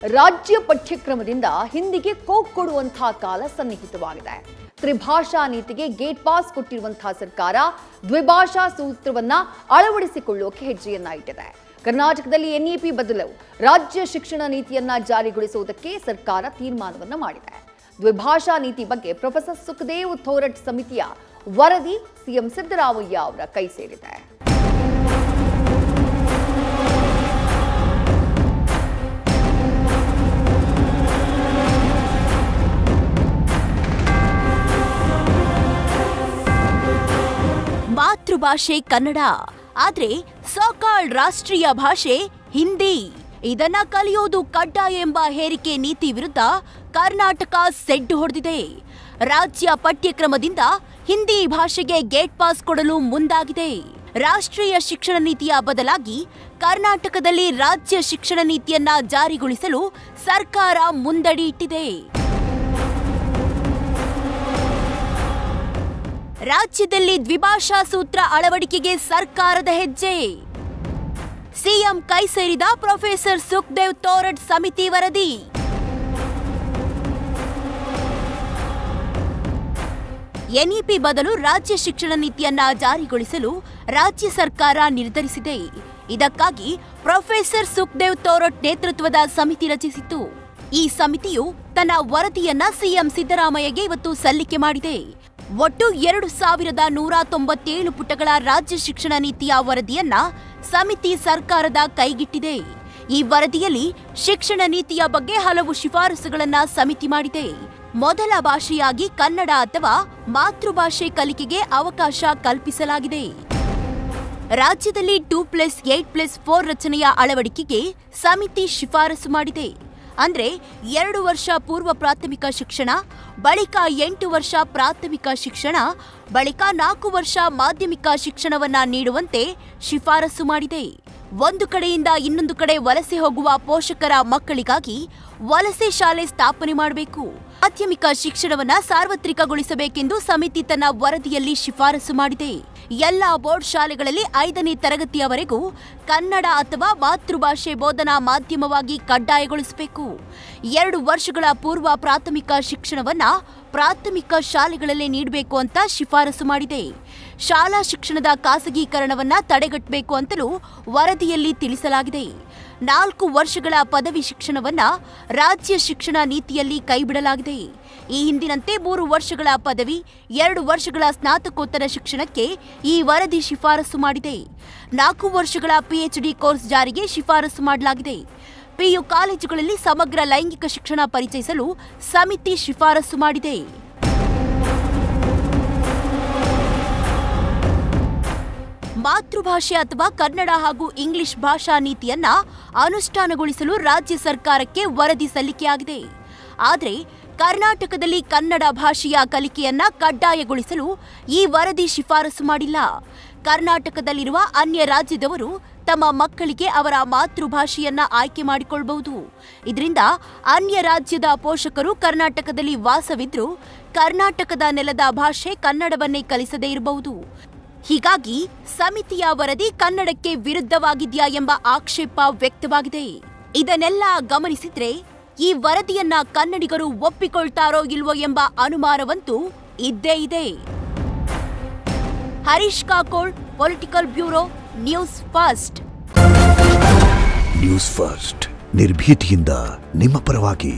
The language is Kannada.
ರಾಜ್ಯ ಪಠ್ಯಕ್ರಮದಿಂದ ಹಿಂದಿಗೆ ಕೋಕ್ ಕೊಡುವಂತಹ ಕಾಲ ಸನ್ನಿಹಿತವಾಗಿದೆ. ತ್ರಿಭಾಷಾ ನೀತಿಗೆ ಗೇಟ್ ಪಾಸ್ ಕೊಟ್ಟಿರುವಂತಹ ಸರ್ಕಾರ ದ್ವಿಭಾಷಾ ಸೂತ್ರವನ್ನ ಅಳವಡಿಸಿಕೊಳ್ಳೋಕೆ ಹೆಜ್ಜೆಯನ್ನ ಇಟ್ಟಿದೆ. ಕರ್ನಾಟಕದಲ್ಲಿ ಎನ್ಇಪಿ ಬದಲು ರಾಜ್ಯ ಶಿಕ್ಷಣ ನೀತಿಯನ್ನ ಜಾರಿಗೊಳಿಸುವುದಕ್ಕೆ ಸರ್ಕಾರ ತೀರ್ಮಾನವನ್ನ ಮಾಡಿದೆ. ದ್ವಿಭಾಷಾ ನೀತಿ ಬಗ್ಗೆ ಪ್ರೊಫೆಸರ್ ಸುಖದೇವ್ ಥೋರಟ್ ಸಮಿತಿಯ ವರದಿ ಸಿಎಂ ಸಿದ್ದರಾಮಯ್ಯ ಅವರ ಕೈ ಸೇರಿದೆ. ಮಾತೃಭಾಷೆ ಕನ್ನಡ, ಆದ್ರೆ ಸೋಕಾಲ್ಡ್ ರಾಷ್ಟ್ರೀಯ ಭಾಷೆ ಹಿಂದಿ. ಇದನ್ನ ಕಲಿಯೋದು ಕಡ್ಡಾಯ ಎಂಬ ಹೇರಿಕೆ ನೀತಿ ವಿರುದ್ಧ ಕರ್ನಾಟಕ ಸೆಡ್ಡು ಹೊಡೆದಿದೆ. ರಾಜ್ಯ ಪಠ್ಯಕ್ರಮದಿಂದ ಹಿಂದಿ ಭಾಷೆಗೆ ಗೇಟ್ ಪಾಸ್ ಕೊಡಲು ಮುಂದಾಗಿದೆ. ರಾಷ್ಟ್ರೀಯ ಶಿಕ್ಷಣ ನೀತಿಯ ಬದಲಾಗಿ ಕರ್ನಾಟಕದಲ್ಲಿ ರಾಜ್ಯ ಶಿಕ್ಷಣ ನೀತಿಯನ್ನ ಜಾರಿಗೊಳಿಸಲು ಸರ್ಕಾರ ಮುಂದಡಿ ಇಟ್ಟಿದೆ. ರಾಜ್ಯದಲ್ಲಿ ದ್ವಿಭಾಷಾ ಸೂತ್ರ ಅಳವಡಿಕೆಗೆ ಸರ್ಕಾರದ ಹೆಜ್ಜೆ. ಸಿಎಂ ಕೈ ಸೇರಿದ ಪ್ರೊಫೆಸರ್ ಸುಖದೇವ್ ಥೋರಟ್ ಸಮಿತಿ ವರದಿ. ಎನ್ಇಪಿ ಬದಲು ರಾಜ್ಯ ಶಿಕ್ಷಣ ನೀತಿಯನ್ನ ಜಾರಿಗೊಳಿಸಲು ರಾಜ್ಯ ಸರ್ಕಾರ ನಿರ್ಧರಿಸಿದೆ. ಇದಕ್ಕಾಗಿ ಪ್ರೊಫೆಸರ್ ಸುಖದೇವ್ ಥೋರಟ್ ನೇತೃತ್ವದ ಸಮಿತಿ ರಚಿಸಿತ್ತು. ಈ ಸಮಿತಿಯು ತನ್ನ ವರದಿಯನ್ನ ಸಿಎಂ ಸಿದ್ದರಾಮಯ್ಯಗೆ ಇವತ್ತು ಸಲ್ಲಿಕೆ ಮಾಡಿದೆ. ಒಟ್ಟು 2197 ಪುಟಗಳ ರಾಜ್ಯ ಶಿಕ್ಷಣ ನೀತಿಯ ವರದಿಯನ್ನ ಸಮಿತಿ ಸರ್ಕಾರದ ಕೈಗಿಟ್ಟಿದೆ. ಈ ವರದಿಯಲ್ಲಿ ಶಿಕ್ಷಣ ನೀತಿಯ ಬಗ್ಗೆ ಹಲವು ಶಿಫಾರಸುಗಳನ್ನ ಸಮಿತಿ ಮಾಡಿದೆ. ಮೊದಲ ಭಾಷೆಯಾಗಿ ಕನ್ನಡ ಅಥವಾ ಮಾತೃಭಾಷೆ ಕಲಿಕೆಗೆ ಅವಕಾಶ ಕಲ್ಪಿಸಲಾಗಿದೆ. ರಾಜ್ಯದಲ್ಲಿ 2+8+4 ರಚನೆಯ ಅಳವಡಿಕೆಗೆ ಸಮಿತಿ ಶಿಫಾರಸು ಮಾಡಿದೆ. ಅಂದ್ರೆ 2 ವರ್ಷ ಪೂರ್ವ ಪ್ರಾಥಮಿಕ ಶಿಕ್ಷಣ, ಬಳಿಕ 8 ವರ್ಷ ಪ್ರಾಥಮಿಕ ಶಿಕ್ಷಣ, ಬಳಿಕ 4 ವರ್ಷ ಮಾಧ್ಯಮಿಕ ಶಿಕ್ಷಣವನ್ನ ನೀಡುವಂತೆ ಶಿಫಾರಸು ಮಾಡಿದೆ. ಒಂದು ಕಡೆಯಿಂದ ಇನ್ನೊಂದು ಕಡೆ ವಲಸೆ ಹೋಗುವ ಪೋಷಕರ ಮಕ್ಕಳಿಗಾಗಿ ವಲಸೆ ಶಾಲೆ ಸ್ಥಾಪನೆ ಮಾಡಬೇಕು. ಮಾಧ್ಯಮಿಕ ಶಿಕ್ಷಣವನ್ನ ಸಾರ್ವತ್ರಿಕಗೊಳಿಸಬೇಕೆಂದು ಸಮಿತಿ ತನ್ನ ವರದಿಯಲ್ಲಿ ಶಿಫಾರಸು ಮಾಡಿದೆ. ಎಲ್ಲಾ ಬೋರ್ಡ್ ಶಾಲೆಗಳಲ್ಲಿ 5ನೇ ತರಗತಿಯವರೆಗೂ ಕನ್ನಡ ಅಥವಾ ಮಾತೃಭಾಷೆ ಬೋಧನಾ ಮಾಧ್ಯಮವಾಗಿ ಕಡ್ಡಾಯಗೊಳಿಸಬೇಕು. 2 ವರ್ಷಗಳ ಪೂರ್ವ ಪ್ರಾಥಮಿಕ ಶಿಕ್ಷಣವನ್ನ ಪ್ರಾಥಮಿಕ ಶಾಲೆಗಳಲ್ಲೇ ನೀಡಬೇಕು ಅಂತ ಶಿಫಾರಸು ಮಾಡಿದೆ. ಶಾಲಾ ಶಿಕ್ಷಣದ ಖಾಸಗೀಕರಣವನ್ನ ತಡೆಗಟ್ಟಬೇಕು ಅಂತಲೂ ವರದಿಯಲ್ಲಿ ತಿಳಿಸಲಾಗಿದೆ. 4 ವರ್ಷಗಳ ಪದವಿ ಶಿಕ್ಷಣವನ್ನ ರಾಜ್ಯ ಶಿಕ್ಷಣ ನೀತಿಯಲ್ಲಿ ಕೈಬಿಡಲಾಗಿದೆ. ಈ ಹಿಂದಿನಂತೆ 3 ವರ್ಷಗಳ ಪದವಿ, 2 ವರ್ಷಗಳ ಸ್ನಾತಕೋತ್ತರ ಶಿಕ್ಷಣಕ್ಕೆ ಈ ವರದಿ ಶಿಫಾರಸು ಮಾಡಿದೆ. 4 ವರ್ಷಗಳ ಪಿಎಚ್ಡಿ ಕೋರ್ಸ್ ಜಾರಿಗೆ ಶಿಫಾರಸು ಮಾಡಲಾಗಿದೆ. ಪಿಯು ಕಾಲೇಜುಗಳಲ್ಲಿ ಸಮಗ್ರ ಲೈಂಗಿಕ ಶಿಕ್ಷಣ ಪರಿಚಯಿಸಲು ಸಮಿತಿ ಶಿಫಾರಸು ಮಾಡಿದೆ. ಮಾತೃಭಾಷೆ ಅಥವಾ ಕನ್ನಡ ಹಾಗೂ ಇಂಗ್ಲಿಷ್ ಭಾಷಾ ನೀತಿಯನ್ನ ಅನುಷ್ಠಾನಗೊಳಿಸಲು ರಾಜ್ಯ ಸರ್ಕಾರಕ್ಕೆ ವರದಿ ಸಲ್ಲಿಕೆಯಾಗಿದೆ. ಆದರೆ ಕರ್ನಾಟಕದಲ್ಲಿ ಕನ್ನಡ ಭಾಷೆಯ ಕಲಿಕೆಯನ್ನ ಕಡ್ಡಾಯಗೊಳಿಸಲು ಈ ವರದಿ ಶಿಫಾರಸು ಮಾಡಿಲ್ಲ. ಕರ್ನಾಟಕದಲ್ಲಿರುವ ಅನ್ಯ ರಾಜ್ಯದವರು ತಮ್ಮ ಮಕ್ಕಳಿಗೆ ಅವರ ಮಾತೃಭಾಷೆಯನ್ನ ಆಯ್ಕೆ ಮಾಡಿಕೊಳ್ಳಬಹುದು. ಇದರಿಂದ ಅನ್ಯ ರಾಜ್ಯದ ಪೋಷಕರು ಕರ್ನಾಟಕದಲ್ಲಿ ವಾಸವಿದ್ರೂ ಕರ್ನಾಟಕದ ನೆಲದ ಭಾಷೆ ಕನ್ನಡವನ್ನೇ ಕಲಿಸದೇ ಇರಬಹುದು. ಹೀಗಾಗಿ ಸಮಿತಿಯ ವರದಿ ಕನ್ನಡಕ್ಕೆ ವಿರುದ್ಧವಾಗಿದೆಯಾ ಎಂಬ ಆಕ್ಷೇಪ ವ್ಯಕ್ತವಾಗಿದೆ. ಇದನ್ನೆಲ್ಲ ಗಮನಿಸಿದ್ರೆ ಈ ವರದಿಯನ್ನ ಕನ್ನಡಿಗರು ಒಪ್ಪಿಕೊಳ್ತಾರೋ ಇಲ್ವೋ ಎಂಬ ಅನುಮಾನವಂತೂ ಇದ್ದೇ ಇದೆ. Harish Kakol, political bureau, news first. News first ನಿರ್ಭೀತಿಯಿಂದ ನಿಮ್ಮ ಪರವಾಗಿ.